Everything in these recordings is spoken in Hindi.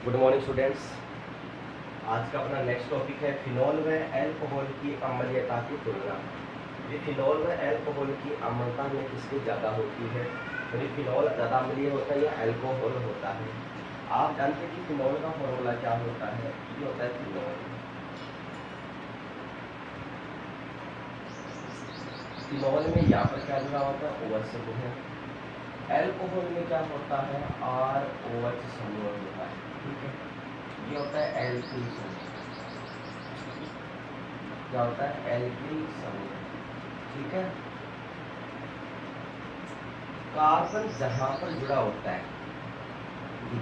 Good morning students. आज का अपना नेक्स्ट टॉपिक है फिनॉल व अल्कोहल की अम्लीयता की तुलना। ये फिनॉल व अल्कोहल की अम्लता में किसकी ज़्यादा होती है? तो ये फिनॉल ज़्यादा अम्लीय होता है या अल्कोहल होता है? आप जानते हैं कि फिनॉल का फॉर्मूला क्या होता है? ये होता है फिनॉल में यहाँ पर क्या जुड़ा होता है? OH समूह है। अल्कोहल में क्या होता है? ROH समूह होता है। ठीक है, ये होता है एल्किल समूह। क्या होता है? एल्किल समूह। ठीक है, कार्बन जहां पर जुड़ा होता है,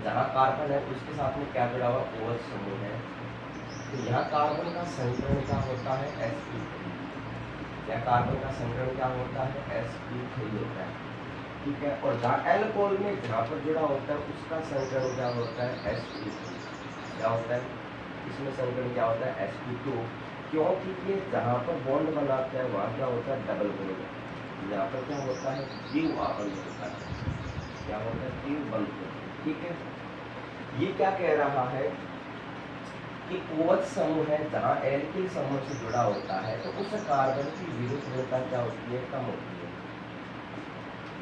जहां कार्बन है उसके साथ में क्या जुड़ा हुआ? OH समूह है। तो यहाँ कार्बन का संकरण क्या होता है? sp3। या कार्बन का संकरण क्या होता है? sp3 होता है। ठीक है, और जहाँ अल्कोहल में जहाँ पर जुड़ा होता है उसका संकरण क्या होता है? sp2। क्या होता है? इसमें संकरण क्या होता है? sp2। क्योंकि ये जहाँ पर बॉन्ड बनाता है वहाँ क्या होता है? Double bond. यहाँ पर क्या होता है? द्विआबंध होता है। क्या होता है? द्विबंध। ठीक है, ये क्या कह रहा है कि OH समूह है जहाँ एल्किल समूह से जुड़ा होता है तो उस कार्बन की विद्युत ऋणता क्या होती है? कम होती है।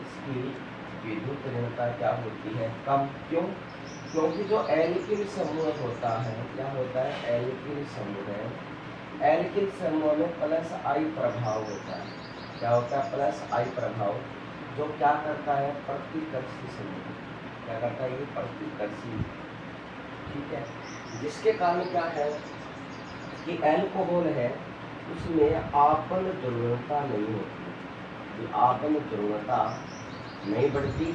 इसकी विद्युत ऋणता क्या होती है? कम। क्यों? क्योंकि जो एल्किल समूह होता है, क्या होता है? एल्किल समूह है, एल्किल समूह में +I प्रभाव होता है। क्या होता है? +I प्रभाव, जो क्या करता है? प्रतिकर्षी समूह। क्या करता है? ये प्रतिकर्षी। ठीक है, जिसके कारण क्या है कि अल्कोहल है उसमें आपन ध्रुवता नहीं होती, आपन ध्रुवता नहीं बढ़ती,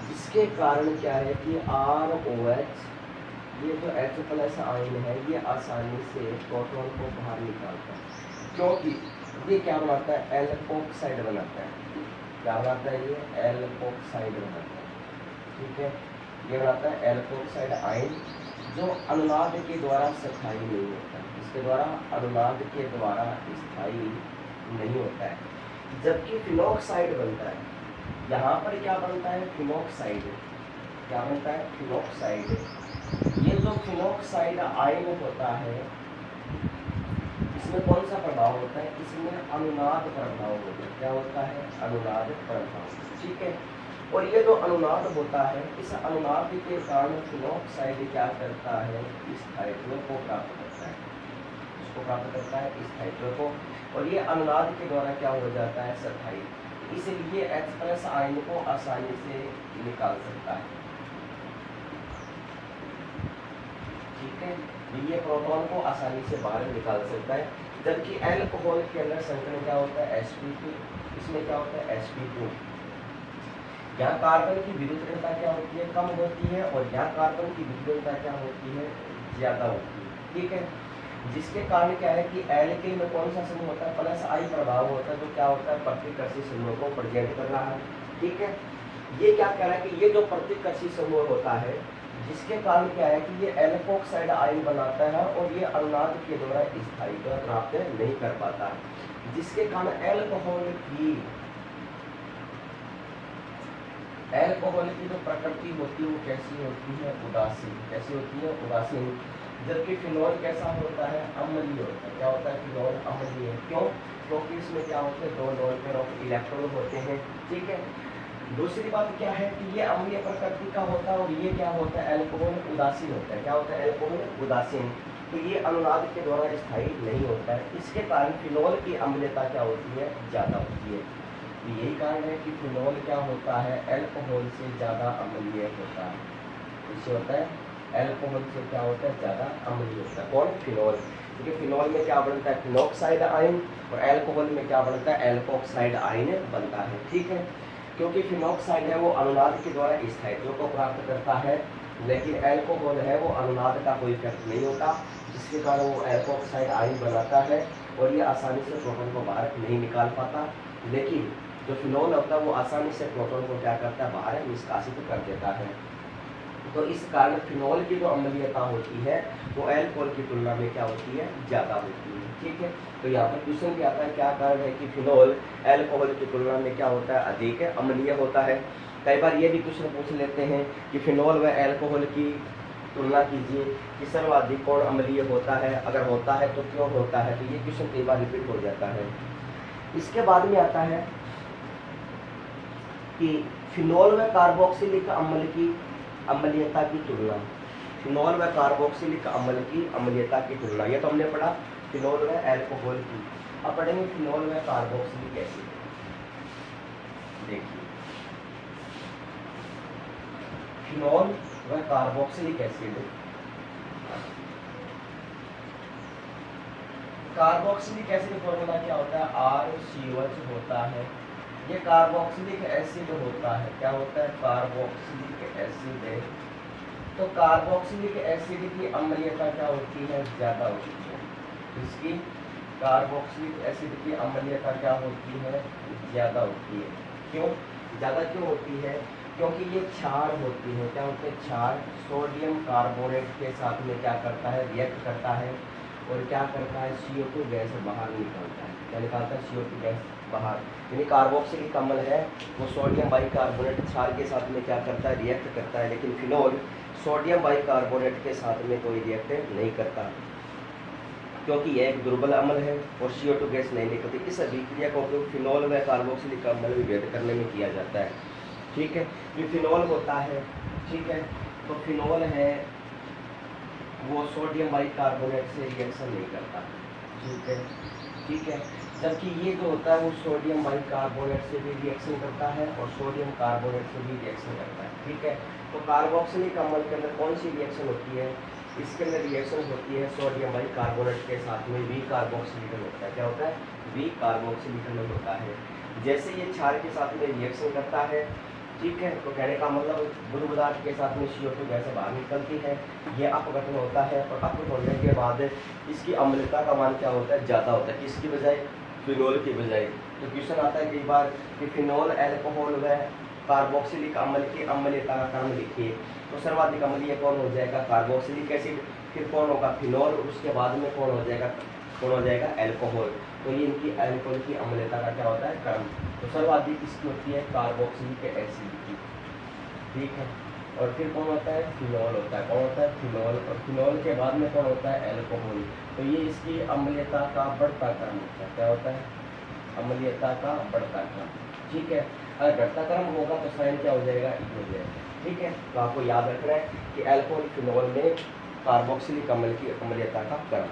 जिसके कारण क्या है कि ROH, ये जो H+ आयन है ये आसानी से प्रोटॉन को बाहर निकालता है। क्योंकि ये क्या बनाता है? एल्कोक्साइड बनाता है। क्या बनाता है? ये एल्कोक्साइड बनाता है। ठीक है, ये बनाता है एल्कोक्साइड आयन, जो अनुनाद के द्वारा स्थायी नहीं होता है। इसके द्वारा अनुनाद के द्वारा स्थायी नहीं होता है। जबकि फिनॉक्साइड बनता है, यहाँ पर क्या बनता है? फिनॉक्साइड। क्या बनता है? फिनॉक्साइड। ये जो फिनॉक्साइड आयन होता है इसमें कौन सा प्रभाव होता है? इसमें अनुनाद प्रभाव होता है। क्या होता है? अनुनाद प्रभाव। ठीक है, और ये जो अनुनाद होता है, इस अनुनाद के कारण फिनॉक्साइड क्या करता है? स्थायित्व को प्राप्त करता है। इसको प्राप्त करता है स्थायित्व को, और ये अनुनाद के द्वारा क्या हो जाता है? स्थायी। इसलिए H+ आयन को आसानी से निकाल सकता है। ठीक है, ये प्रोटॉन को आसानी से बाहर निकाल सकता है। जबकि अल्कोहल के अंदर संकरण क्या होता है? sp2। इसमें क्या होता है? sp2। यहाँ कार्बन की विद्युत ऋणता क्या होती है? कम होती है, और यहाँ कार्बन की विद्युत ऋणता क्या होती है? ज्यादा होती है। ठीक है, जिसके कारण क्या है कि एल्किल में कौन सा समूह होता है? +I प्रभाव होता है, तो क्या होता है? प्रतिकर्षी समूह को प्रेजेंट कर रहा है। ठीक है, ये क्या कह रहा है कि ये जो प्रतिकर्षी समूह होता है, जिसके कारण क्या है कि ये एल्कोक्साइड आयन बनाता है और ये अनुनाद के द्वारा स्थायित्व प्राप्त नहीं कर पाता, जिसके कारण अल्कोहल की जो प्रकृति होती है वो कैसी होती है? उदासीन। कैसी होती है? उदासीन। जबकि फिनॉल कैसा होता है? अम्लीय होता है। क्या होता है? फिनॉल अम्लीय। क्यों? क्योंकि इसमें क्या होते हैं? 2 लोन पेयर ऑफ इलेक्ट्रॉन होते हैं। ठीक है, दूसरी बात क्या है कि ये अम्लीय प्रकृति का होता है, और ये क्या होता है? अल्कोहल उदासीन होता है। क्या होता है? अल्कोहल उदासीन। तो ये अनुनाद के द्वारा स्थायी नहीं होता है, इसके कारण फिनॉल की अम्लीयता क्या होती है? ज़्यादा होती है। तो यही कारण है कि फिनॉल क्या होता है? अल्कोहल से ज़्यादा अम्लीय होता है। इससे होता है अल्कोहल से क्या होता है? ज़्यादा अम्लीय होता है। कौन? फिनॉल। क्योंकि फिनॉल में क्या बनता है? फिनॉक्साइड आयन, और अल्कोहल में क्या बनता है? एल्कोक्साइड आयन बनता है। ठीक है, क्योंकि फिनॉक्साइड है वो अनुनाद के द्वारा स्थायित्व को प्राप्त करता है, लेकिन अल्कोहल है वो अनुनाद का कोई इफेक्ट नहीं होता, जिसके कारण वो एल्कोक्साइड आयन बनाता है और ये आसानी से प्रोटॉन को बाहर नहीं निकाल पाता। लेकिन जो फिनॉल होता है वो आसानी से प्रोटॉन को क्या करता है? बाहर निष्कासित कर देता है। तो इस कारण फिनॉल की जो अम्लीयता होती है वो अल्कोहल की तुलना में क्या होती है? ज़्यादा होती है। ठीक है, तो यहाँ पर क्वेश्चन क्या आता है? क्या कारण है कि फिनॉल अल्कोहल की तुलना में क्या होता है? अधिक अम्लीय होता है। कई बार ये भी क्वेश्चन पूछ लेते हैं कि फिनॉल व अल्कोहल की तुलना कीजिए कि सर्वाधिक कौन अम्लीय होता है, अगर होता है तो क्यों होता है। तो ये क्वेश्चन कई बार रिपीट हो जाता है। इसके बाद में आता है कि फिनोल व कार्बोक्सिलिक अम्ल की अम्लीयता की तुलना। फिनोल व कार्बोक्सिलिक अम्ल की अम्लीयता की तुलना, ये तो हमने पढ़ा फिनोल व एल्कोहल की। अब पढ़ेंगे फिनोल व कार्बोक्सिलिक एसिड। देखिए फिनोल व carboxylic acid, carboxylic acid formula क्या होता है, RCOH होता है। ये कार्बोक्सिलिक एसिड होता है, क्या होता है, कार्बोक्सिलिक एसिड है। तो कार्बोक्सिलिक एसिड की अम्लीयता क्या होती है, ज्यादा होती है। इसकी कार्बोक्सिलिक एसिड की अम्लीयता क्या होती है, ज्यादा होती है। क्यों ज्यादा क्यों होती है, क्योंकि ये क्षार होती है। क्या होते हैं, क्षार। सोडियम कार्बोनेट के साथ में क्या करता है, रिएक्ट करता है और क्या करता है, CO2 गैस बाहर निकालता है। क्या निकालता है, CO2 गैस बाहर। यानी कार्बोक्सिलिक अम्ल है वो सोडियम बाइकार्बोनेट क्षार के साथ में क्या करता है, रिएक्ट करता है। लेकिन फिनोल सोडियम बाइकार्बोनेट के साथ में कोई रिएक्ट नहीं करता, क्योंकि यह एक दुर्बल अम्ल है और CO2 गैस नहीं निकलती। इस अभिक्रिया का उपयोग फिनोल व कार्बोक्सिलिक अम्ल विभेद करने में किया जाता है। ठीक है, जो फिनोल होता है, ठीक है, तो फिनोल है वो सोडियम बाइकार्बोनेट से रिएक्शन नहीं करता। ठीक है, ठीक है, जबकि ये जो होता है वो सोडियम बाइकार्बोनेट से भी रिएक्शन करता है और सोडियम कार्बोनेट से भी रिएक्शन करता है। ठीक है, तो कार्बोक्सिलिक अम्ल के अंदर कौन सी रिएक्शन होती है, इसके अंदर रिएक्शन होती है सोडियम बाइकार्बोनेट के साथ में वी कार्बोक्सिलिक होता है। क्या होता है, वी कार्बोक्सिलिक होता है। जैसे ये क्षार के साथ में रिएक्शन करता है, ठीक है, तो कहने का मतलब गुरु पदार्थ के साथ में CO2 गैस बाहर निकलती है, ये अपघटन होता है और अपघटन होने के बाद इसकी अम्लता का मान क्या होता है, ज़्यादा होता है। किसकी बजाय, फिनोल की बजाय। तो क्वेश्चन आता है कई बार कि फिनोल एल्कोहल व कार्बोक्सिलिक अम्ल की अम्लीयता का क्रम लिखिए। तो सर्वाधिक अम्लीय कौन हो जाएगा, कार्बोक्सिलिक एसिड, फिर कौन होगा, फिनोल, उसके बाद में कौन हो जाएगा एल्कोहल। तो ये इनकी एल्कोहल की अम्लीयता का क्या होता है, क्रम। तो सर्वाधिक किसकी होती है, कार्बोक्सिलिक एसिड की। ठीक है, और फिर कौन होता है, फिनोल होता है। कौन होता है, फिनोल, और फिनोल के बाद में कौन होता है, एल्कोहल। तो ये इसकी अम्लीयता का बढ़ता क्रम होता है। क्या होता है, अम्लीयता का बढ़ता क्रम। ठीक है, अगर घटता क्रम होगा तो साइन क्या हो जाएगा, ई हो जाएगा। ठीक है, तो आपको याद रखना है कि एल्कोहल फिनोल में कार्बोक्सिलिक अम्ल की अम्लीयता का क्रम।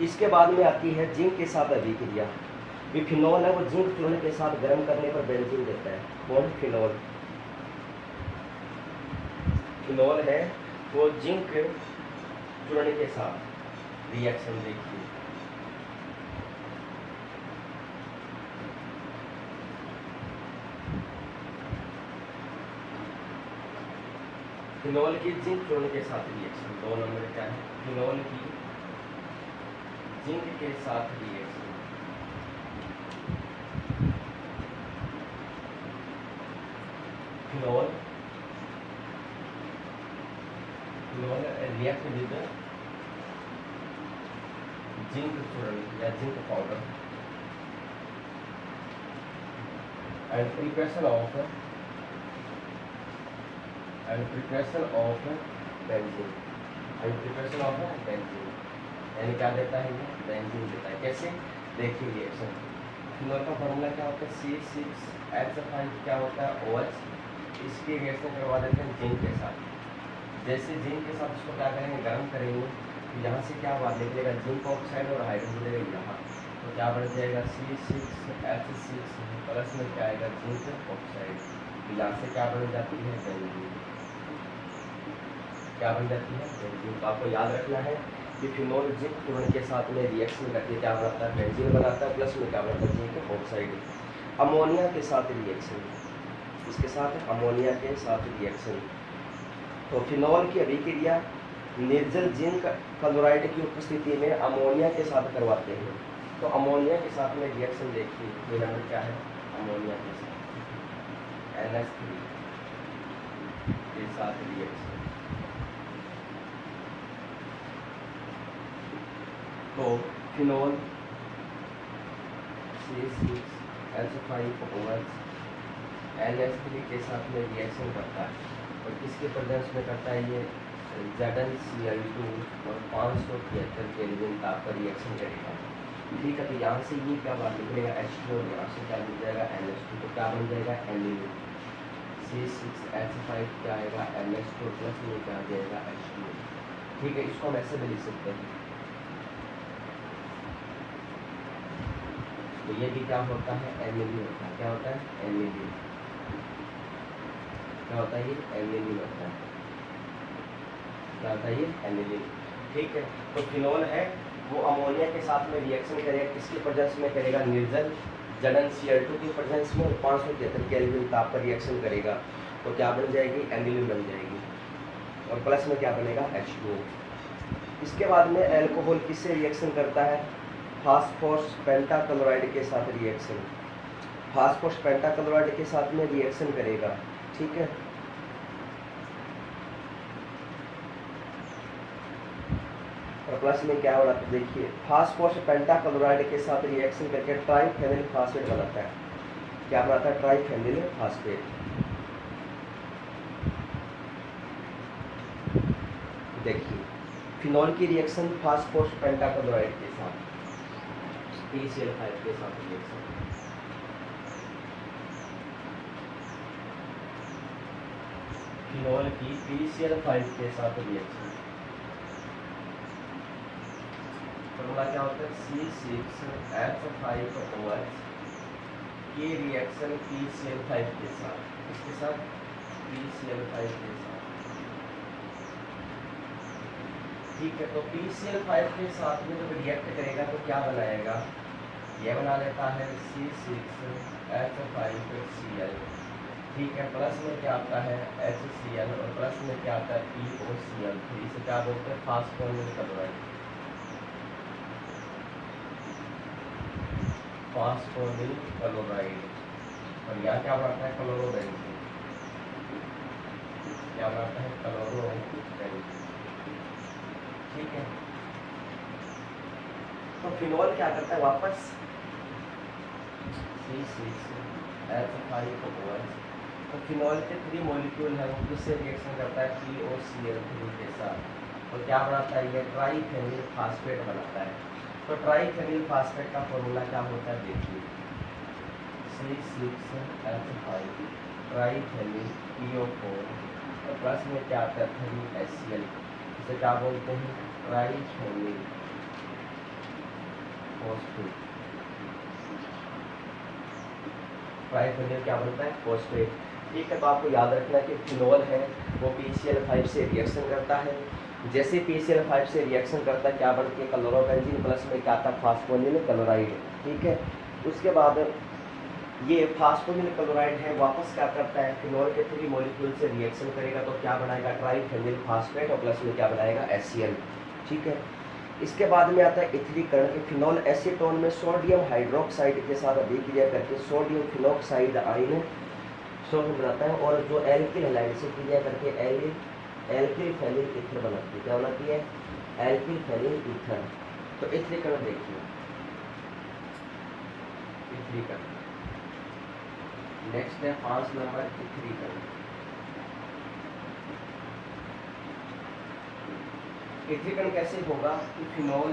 इसके बाद में आती है जिंक के साथ अभिक्रिया। भी फिनोल है वो जिंक चूर्ण के साथ गर्म करने पर बेंजीन देता है। कौन, फिनोल। फिनोल है वो जिंक चूर्ण के साथ रिएक्शन देखिए, फिनोल की जिंक चूर्ण के साथ रिएक्शन। 2 नंबर क्या है, फिनोल की जिंक के साथ reaction. Phenol react with zinc चूर्ण या zinc powder and preparation of benzene यानी क्या देता है, ये बेंजीन देता है। कैसे, देखिए रिएक्शन। फिनोल का फॉर्मूला क्या होता है, C6H5 क्या होता है, OH। इसकी रिएक्शन करवा देते हैं जिंक के साथ। जैसे जिंक के साथ इसको क्या करेंगे, गर्म करेंगे, तो यहाँ से क्या बात निकलेगा, जिंक ऑक्साइड और हाइड्रोजन मिलेगा यहाँ। तो क्या बन जाएगा, C6H6 प्लस में क्या आएगा, जिंक ऑक्साइड। यहाँ से क्या बन जाती है, बेंजीन। क्या बन जाती है, बेंजीन। तो आपको याद रखना है कि फिनोल जिंक चूर्ण के साथ में रिएक्शन करके क्या बनाता है, बेंजीन बनाता है, प्लस में क्या बनाता है, जिंक ऑक्साइड। अमोनिया के साथ रिएक्शन, इसके साथ अमोनिया के साथ रिएक्शन। तो फिनोल की अभिक्रिया निर्जल जिंक क्लोराइड की उपस्थिति में अमोनिया के साथ करवाते हैं। तो अमोनिया के साथ में रिएक्शन देखिए, ये नंबर क्या है, अमोनिया के साथ NH3 के साथ रिएक्शन। तो फिनोल C6H5OH NH3 के साथ में रिएक्शन करता है। और किसके प्रेजेंस में करता है ये ZnCl2 और 573 केल्विन ताप पर रिएक्शन करेगा। ठीक है, तो यहाँ से ये क्या बात निकलेगा H2 और यहाँ से क्या मिल जाएगा NH2, तो क्या बन जाएगा एनिलीन। C6H5 क्या आएगा NH2 प्लस में क्या आ जाएगा H2। ठीक है, इसको हम ऐसे भी लिख सकते हैं। तो ये भी क्या होता है एनिलीन होता है। क्या होता है एनिलीन। क्या होता है ये एनिलीन होता है। क्या होता है ये एनिलीन। ठीक है, तो फिनोल है वो अमोनिया के साथ में रिएक्शन करेगा, किसके प्रेजेंस में करेगा निर्जल ZnCl2 के प्रेजेंस में, 573 केल्विन ताप पर रिएक्शन करेगा, तो क्या बन जाएगी एनिलीन बन जाएगी। और प्लस में क्या बनेगा H2। इसके बाद में एल्कोहल किससे रिएक्शन करता है फास्फोरस पेंटाक्लोराइड के साथ रिएक्शन। फास्फोरस पेंटाक्लोराइड के साथ में रिएक्शन करेगा। ठीक है, और प्लस में क्या बनाता है देखिए, फास्फोरस पेंटाक्लोराइड के साथ रिएक्शन करके ट्राइफेनिल फास्फेट बनाता है। क्या बनाता है ट्राइफेनिल फास्फेट। देखिए फिनोल की रिएक्शन फास्फोरस पेंटाक्लोराइड के साथ PCl5 के साथ रिएक्शन। फिनोल की PCl5 के साथ रिएक्शन, फॉर्मूला क्या होता है C6H5OH की रिएक्शन PCl5 के साथ, इसके साथ PCl5 के साथ। ठीक है, तो PCl5 के साथ में जब रिएक्ट करेगा तो क्या बनाएगा, ये बना लेता है C6H5Cl। ठीक है, प्लस में क्या आता है HCl और प्लस में क्या आता है POCl। इसे क्या बोलते हैं फास्फोनिल क्लोराइड। फास्फोनिल क्लोराइड। और यहाँ क्या बनाता है क्लोरोबेंजीन। क्या बनाता है क्लोरोबेंजीन। ठीक है, तो फिनोल क्या करता है वापस C6H5OH। तो फिनोल के 3 मॉलिक्यूल है वो किससे रिएक्शन करता है POCl3 के साथ, और क्या बनाता है ये ट्राइफेनिल फास्फेट बनाता है। तो ट्राइफेनिल फास्फेट का फॉर्मूला क्या होता है देखिए C6H5 ट्राइफेनिल PO4 और प्लस में क्या आता है 3HCl। इसे क्या बोलते हैं ट्राइफेनिल फॉस्फेट। ट्राइफेनिल क्या बनता है फॉस्फेट। ठीक है, तो आपको याद रखना कि फिनोल है वो PCl5 से रिएक्शन करता है। जैसे PCl5 से रिएक्शन करता है क्या बनती है क्लोरोबेंजीन, प्लस में क्या आता है फास्फोनिल क्लोराइड। ठीक है, उसके बाद ये फास्फोनिल क्लोराइड है वापस क्या करता है फिनोल के 3 मॉलिक्यूल से रिएक्शन करेगा तो क्या बनाएगा ट्राइफेनिल फास्फेट और प्लस में क्या बनाएगा HCl। ठीक है, इसके बाद में आता है इथलीकरण के फिनोल एसीटोन में सोडियम हाइड्रोक्साइड के साथ अभिक्रिया करके सोडियम फिनोक्साइड आयन सोडियम बनाता है, और जो एल्किल हैलाइड से क्रिया करके एल्किल फेनिल ईथर बनाती है। क्या बनाती है एल्किल फेनिल ईथर। तो इथलीकरण देखिए, इथलीकरण नेक्स्ट है 5 नंबर इथलीकरण। इथलीकरण कैसे होगा कि फिनोल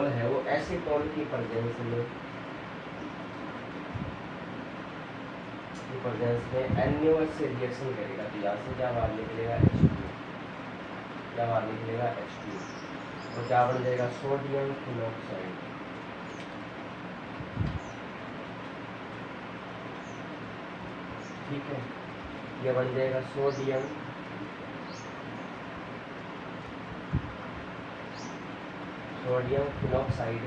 है वो एसीटोन की प्रेजेंस में NaOH से रिएक्शन करेगा। तो यहाँ से क्या बाहर निकलेगा H2, क्या बाहर निकलेगा H2, तो क्या बन जाएगा सोडियम फिनोक्साइड। ठीक है, ये बन जाएगा सोडियम फिनोक्साइड।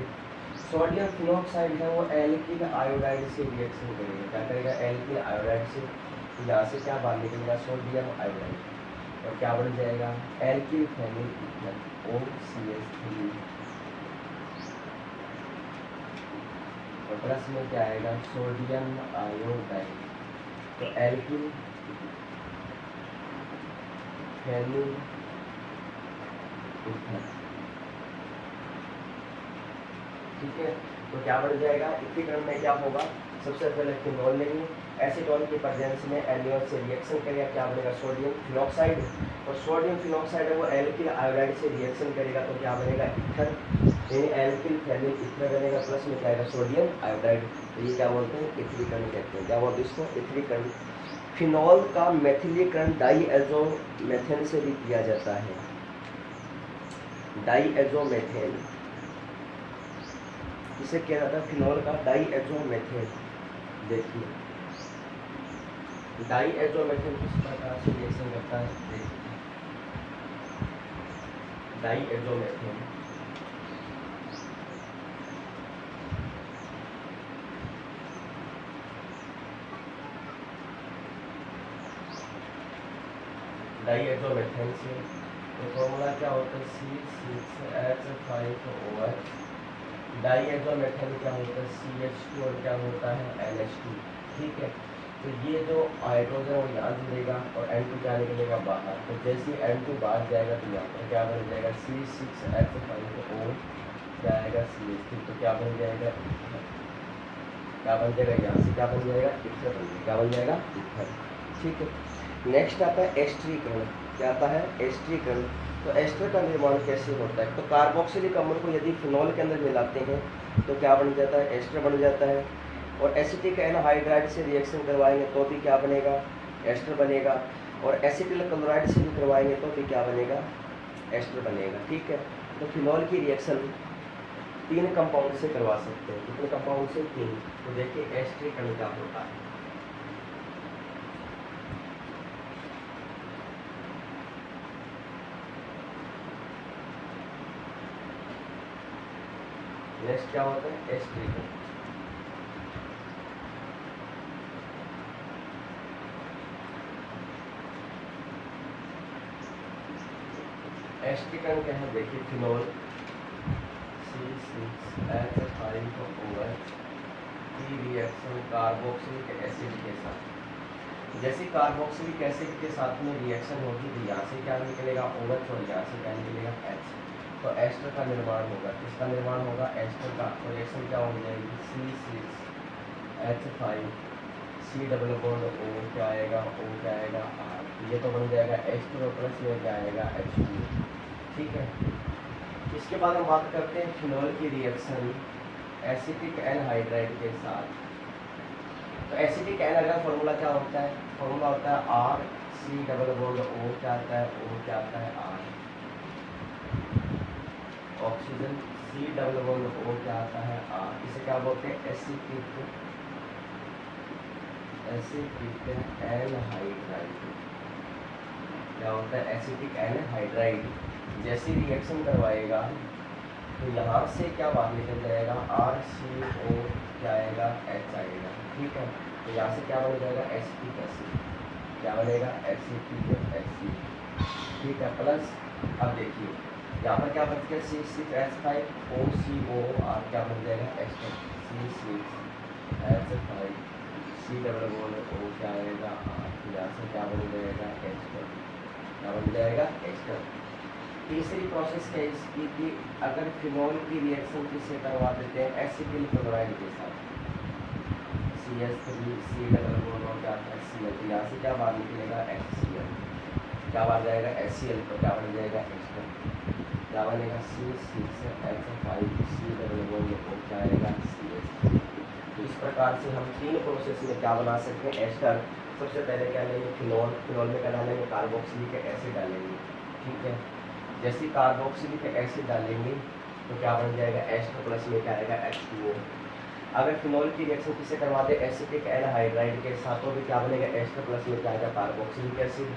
सोडियम फिनोक्साइड है वो एल्किल आयोडाइड से रिएक्शन करेगा। क्या करेगा एल्किल आयोडाइड से, यहाँ से क्या बाहर निकलेगा सोडियम आयोडाइड, और क्या बन जाएगा एल्किल फेनिल ईथर OCH3, और प्लस में क्या आएगा सोडियम आयोडाइड। तो एल्किल फेनिल ईथर। ठीक है, तो क्या बन जाएगा, इथीकरण में क्या होगा, सबसे पहले फिनोल लेंगे, एसीटोन की प्रेजेंस में एल्डिहाइड से रिएक्शन करेगा, क्या बनेगा सोडियम फिनॉक्साइड, और सोडियम फिनॉक्साइड है वो एल्किल आयोडाइड से रिएक्शन करेगा तो क्या बनेगा ईथर, यानी एल्किल फेनिल ईथर बनेगा, प्लस में क्या आएगा सोडियम आयोडाइड। तो ये क्या बोलते हैं, इथरीकरण कहते हैं। क्या बोलते हैं इसको, इथरीकरण। फिनॉल का मेथिलीकरण डाईएज़ोमेथेन से भी किया जाता है, डाईएज़ोमेथेन इसे क्या जाता है, फिनॉल का डाईएज़ोमेथेन। देखिए डाईएज़ोमेथेन किस प्रकार से रिएक्शन करता है, देखिए डाईएज़ोमेथेन डाईएज़ोमेथेन से तो फॉर्मूला क्या होता है, C6H5OH। डाईएज़ोमेथेन क्या होता है, CH2 और क्या होता है NH2। ठीक है, तो ये जो हाइड्रोजन वो यहाँ जुड़ेगा और N2 क्या निकलेगा बाहर, तो जैसे ही N2 बाहर जाएगा तो यहाँ पर क्या बन जाएगा C6H5O क्या आएगा CH3, तो क्या बन जाएगा क्या बन जाएगा, यहाँ से क्या बन जाएगा ईथर बन जाएगा, क्या बन जाएगा ईथर। ठीक है, नेक्स्ट आता है एस्टरीकरण। क्या आता है, एस्टरीकरण। तो एस्टर का निर्माण कैसे होता है, तो कार्बोक्सिलिक अम्ल को यदि फिनॉल के अंदर मिलाते हैं तो क्या बन जाता है, एस्टर बन जाता है, और एसिटिक एनहाइड्राइड से रिएक्शन करवाएंगे तो भी क्या बनेगा, एस्टर बनेगा, और एसिटिल क्लोराइड से भी करवाएंगे तो भी क्या बनेगा, एस्टर बनेगा। ठीक है, तो फिनॉल की रिएक्शन 3 कंपाउंड से करवा सकते हैं, कितने कंपाउंड से, 3। तो देखिए एस्टरीकरण क्या होता है, नेक्स्ट क्या होता है एस्टरीकरण। एस्टरीकरण क्या है, देखिए फिनॉल C6H5OH की रिएक्शन कार्बोक्सिलिक एसिड के साथ, जैसे कार्बोक्सिलिक एसिड के साथ में रिएक्शन होगी तो यहाँ से क्या निकलेगा OH और यहाँ से क्या निकलेगा H, तो एस्टर का निर्माण होगा, किसका निर्माण होगा, एस्टर का। तो रिएक्शन क्या हो जाएगी, C6H5 C double bond O क्या आएगा, O क्या आएगा R, ये तो बन जाएगा एस्टर और प्लस में क्या आएगा H2। ठीक है, इसके बाद हम बात करते हैं फिनॉल की रिएक्शन एसिटिक एनहाइड्राइड के साथ। तो एसिटिक एनहाइड्राइड फॉर्मूला क्या होता है, फॉर्मूला होता है R C double bond O क्या आता है, O क्या आता है R, oxygen C double bond O क्या आता है R, इसे क्या बोलते हैं एसिटिक एनहाइड्राइड। क्या होता है एसिटिक एनहाइड्राइड, जैसे रिएक्शन करवाएगा तो यहाँ से क्या बाहर निकल जाएगा RCO क्या आएगा H आएगा। ठीक है, तो यहाँ से क्या बन जाएगा एसिटिक एसिड, क्या बनेगा एसिटिक एसिड। ठीक है, प्लस अब देखिए यहाँ पर क्या बच गया C6H5OCO और क्या बन जाएगा ester C6H5 C double bond O क्या आएगा R, यहाँ से क्या बन जाएगा एस्टर, क्या बन जाएगा एस्टर। तीसरी प्रोसेस क्या है इसकी कि अगर फिनॉल की रिएक्शन किससे करवा देते हैं, एसिटिल क्लोराइड के साथ CH3 C डबल बॉन्ड क्या आता है Cl, यहाँ से क्या बाहर निकलेगा HCl, क्या बाहर जाएगा HCl, तो क्या बन जाएगा एस्टर, क्या बनेगा C6H5 C double bond O क्या आएगा CH। तो इस प्रकार से हम 3 प्रोसेस में क्या बना सकते हैं एस्टर। सबसे पहले क्या लेंगे फिनॉल, फिनॉल में क्या डालेंगे कार्बोक्सिलिक एसिड डालेंगे। ठीक है, जैसे कार्बोक्सिलिक एसिड डालेंगे तो क्या बन जाएगा एस्टर, प्लस में क्या आएगा H2O। अगर फिनॉल की रिएक्शन किससे करवाते हैं एसिटिक एनहाइड्राइड के साथ तो भी क्या बनेगा एस्टर, प्लस में क्या आएगा कार्बोक्सिलिक एसिड।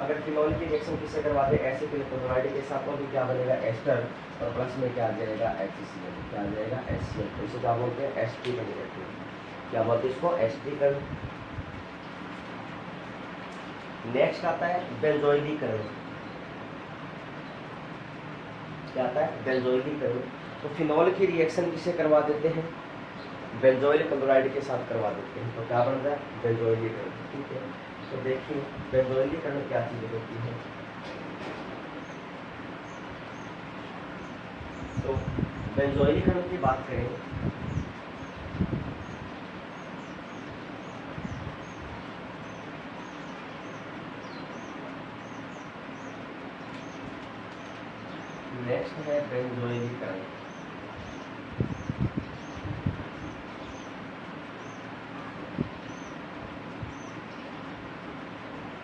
अगर फिनॉल की रिएक्शन किससे करवाते हैं एसिटिल क्लोराइड के साथ तो भी क्या बनेगा एस्टर और प्लस में क्या आ जाएगा HCl, क्या आ जाएगा HCl। तो इसे क्या बोलते हैं एस्टरीकरण कहते हैं, क्या बोलते हैं इसको एस्टरीकरण। नेक्स्ट आता है बेंजोइलीकरण। क्या आता है बेंजोइलीकरण। तो फिनॉल की रिएक्शन किससे करवा देते हैं, बेंजोइल क्लोराइड के साथ करवा देते हैं, तो क्या बन रहा है बेंजोइलीकरण। ठीक है, तो देखिए बेंजोइलीकरण क्या चीज़ होती है, तो बेंजोइलीकरण की बात करें नेक्स्ट है बेंजोइलीकरण।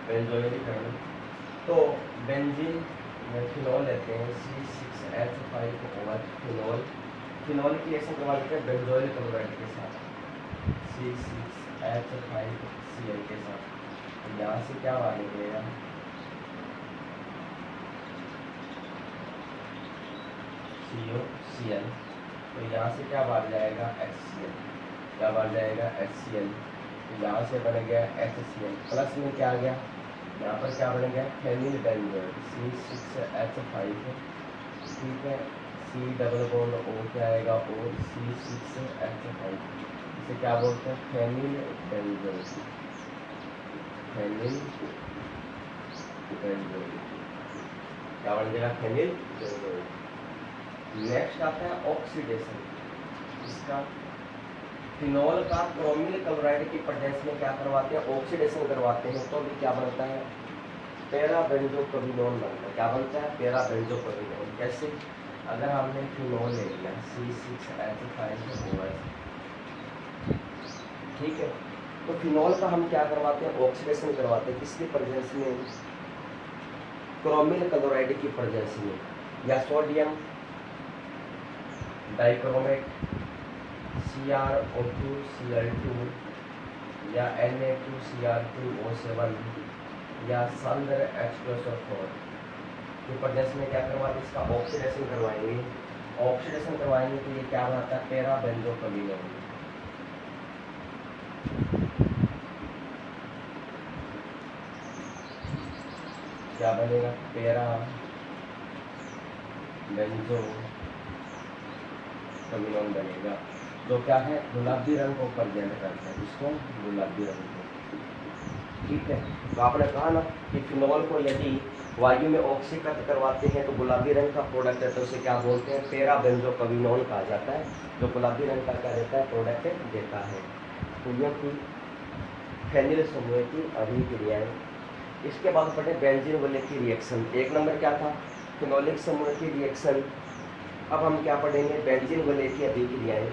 बेंजोइलीकरण तो बेंजीन में फिनॉल लेते हैं C6H5OH फिनॉल, फिनॉल की रिएक्शन करवा देते हैं बेंजोइल क्लोराइड के साथ C6H5Cl के साथ। तो यहाँ से क्या बनेगा COCl, तो यहाँ से क्या बाहर जाएगा HCl, क्या बाहर जाएगा HCl, तो यहाँ से बन गया HCl, प्लस में क्या आ गया यहाँ पर क्या बन गया फेनिल बेंजोइड C6H5, ठीक है, C डबल बॉन्ड O क्या आएगा O C6H5, इसे क्या बोलते हैं फेनिल बेंजोइड, फेनिल बेंजोइड, क्या बन जाएगा फेनिल बेंजोइड। नेक्स्ट आता है ऑक्सीडेशन, इसका फिनॉल का क्रोमिल क्लोराइड की प्रेजेंस में क्या करवाते हैं ऑक्सीडेशन करवाते हैं, तो भी क्या बनता है पैरा बेंजोक्विनोन बनता है, क्या बनता है पैरा बेंजोक्विनोन। कैसे, अगर हमने फिनॉल ले लिया C6H5OH, ठीक है, तो फिनॉल का हम क्या करवाते हैं ऑक्सीडेशन करवाते हैं, किसकी प्रेजेंस में क्रोमिल क्लोराइड की प्रेजेंस में, या सोडियम डाइक्रोमेट CrO2Cl2 या Na2Cr2O7 या सांद्र H2SO4 की प्रेजेंस में क्या करवाते हैं इसका ऑक्सीडेशन करवाएंगे। ऑक्सीडेशन करवाएंगे तो ये क्या बनाता है पैरा बेंजोक्विनोन। क्या बनेगा पैरा बेंजोक्विनोन बनेगा, जो क्या है गुलाबी रंग को प्रेजेंट करता है, जिसको गुलाबी रंग को, ठीक है। तो आपने कहा ना कि फिनॉल को यदि वायु में ऑक्सीकृत करवाते हैं तो गुलाबी रंग का प्रोडक्ट है, तो उसे क्या बोलते हैं पैरा बेंजोक्विनोन कहा जाता है, जो गुलाबी रंग का क्या देता है प्रोडक्ट देता है। तो यह थी फेनिल समूह की अभिक्रियाएं। इसके बाद पढ़े बेंजीन वाले की रिएक्शन। एक नंबर क्या था फिनोलिक समूह की रिएक्शन। अब हम क्या पढ़ेंगे बेंजीन वाले की अभिक्रियाएं।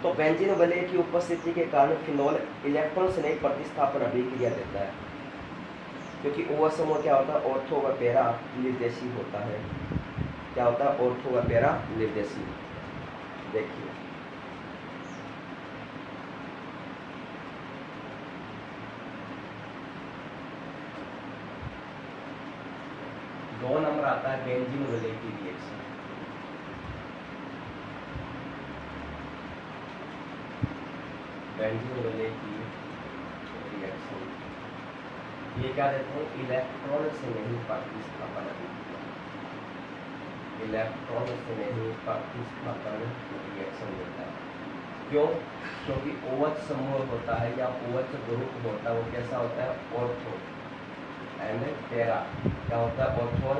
तो बेंजीन वलय की उपस्थिति के कारण फिनॉल इलेक्ट्रॉन स्नेह प्रतिस्थापन अभिक्रिया देता है, क्योंकि OH समूह क्या होता है ऑर्थो व पैरा निर्देशी होता है। क्या होता है ऑर्थो व पैरा निर्देशी। देखिए दो नंबर आता है बेंजीन वलय की रिएक्शन। बेंजीन वलय की रिएक्शन ये क्या देते हैं इलेक्ट्रॉन से नहीं प्रतिस्थापन अभिक्रिया, इलेक्ट्रॉन से नहीं प्रतिस्थापन रिएक्शन देता है। क्यों? क्योंकि OH समूह होता है या OH ग्रुप होता है वो कैसा होता है ऑर्थो एंड पैरा। क्या होता है ऑर्थो और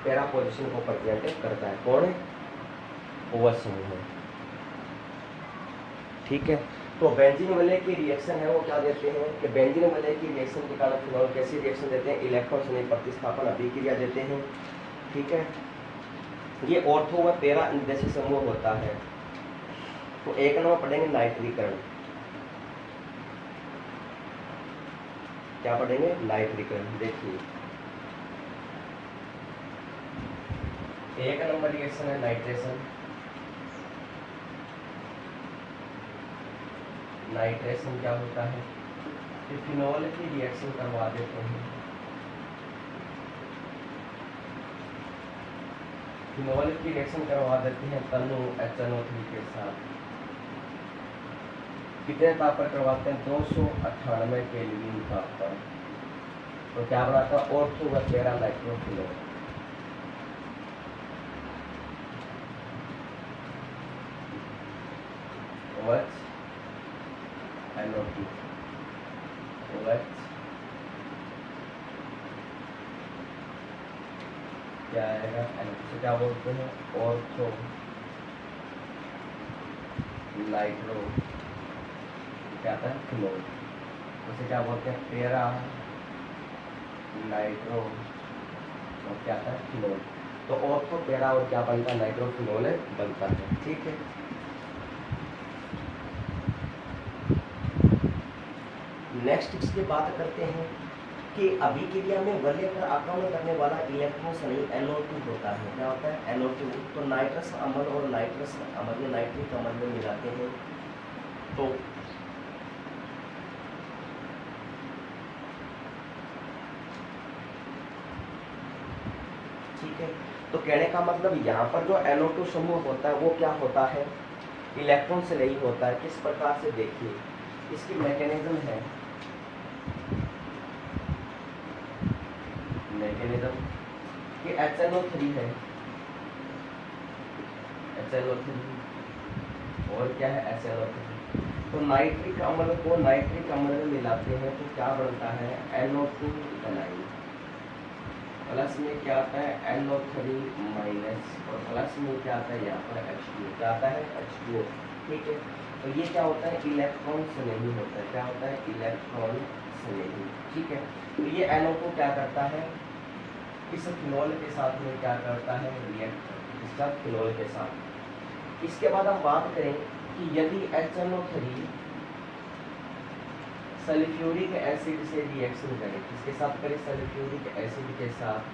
पैरा पोजीशन को प्रेजेंट करता है। कौन है OH समूह, ठीक है। तो बेंजीन वलय की रिएक्शन है वो क्या देते हैं कि बेंजीन वलय की रिएक्शन के कारण फिनॉल कैसी रिएक्शन देते हैं इलेक्ट्रॉन स्नेह प्रतिस्थापन अभिक्रिया देते हैं, ठीक है। ये ऑर्थो व पैरा निर्देशी समूह होता है। तो एक नंबर पढ़ेंगे नाइट्रीकरण। क्या पढ़ेंगे नाइट्रीकरण। देखिए एक नंबर रिएक्शन है नाइट्रेशन। नाइट्रेशन क्या होता है कि फिनॉल की रिएक्शन करवा देते हैं, फिनॉल की रिएक्शन करवा देते हैं तनु HNO3 के साथ। कितने ताप पर करवाते हैं 298 केल्विन ताप पर। तो क्या बनाता है ऑर्थो व para nitrophenol. OH NO2 OH क्या आएगा NO2 क्या बोलते हैं ऑर्थो नाइट्रो क्या आता है फिनॉल, उसे क्या बोलते हैं पैरा नाइट्रो और क्या आता है फिनोल। तो ऑर्थो पैरा और क्या बनता है नाइट्रोफिनोल बनता है। ठीक है, नेक्स्ट इसकी बात करते हैं कि अभिक्रिया में वलय पर आक्रमण करने वाला इलेक्ट्रॉन सनी NO2 होता है। क्या होता है NO2। तो नाइट्रस अम्ल और नाइट्रस अम्ल में नाइट्रिक अम्ल में मिलाते हैं तो ठीक है। तो कहने का मतलब यहाँ पर जो NO2 समूह होता है वो क्या होता है इलेक्ट्रॉन से नहीं होता है। किस प्रकार से देखिए, इसकी मैकेनिज्म है, मैकेनिज्म कि HNO3 है, HNO3 और क्या है SNO3। तो नाइट्रिक अम्ल को नाइट्रिक अम्ल में मिलाते हैं तो क्या बनता है NO2 बनाई, प्लस में क्या आता है NO3 माइनस और प्लस में क्या आता है यहाँ पर H2 क्या आता है H2O। ठीक है, तो ये क्या होता है इलेक्ट्रॉन से नहीं होता है। क्या होता है इलेक्ट्रॉन से नहीं। ठीक है, तो ये NO2 क्या करता है इस फिनोल के साथ में क्या करता है रिएक्ट इसका फिनोल के साथ। इसके बाद हम बात करें कि यदि HNO3 सल्फ्यूरिक एसिड से रिएक्शन करे, किसके साथ करे सल्फ्यूरिक एसिड के साथ,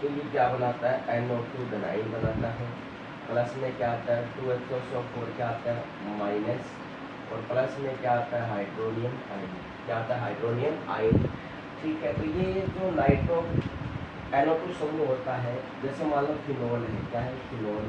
तो ये क्या बनाता है NO2 डनाइन बनाता है। प्लस में क्या आता है 2HO4 क्या आता है माइनस और प्लस में क्या आता है हाइड्रोनियम आयन। क्या आता है हाइड्रोनियम आयन। ठीक है, तो ये जो नाइट्रो NO2 समूह होता है, जैसे मान लो फिनोल है, क्या है फिनोल,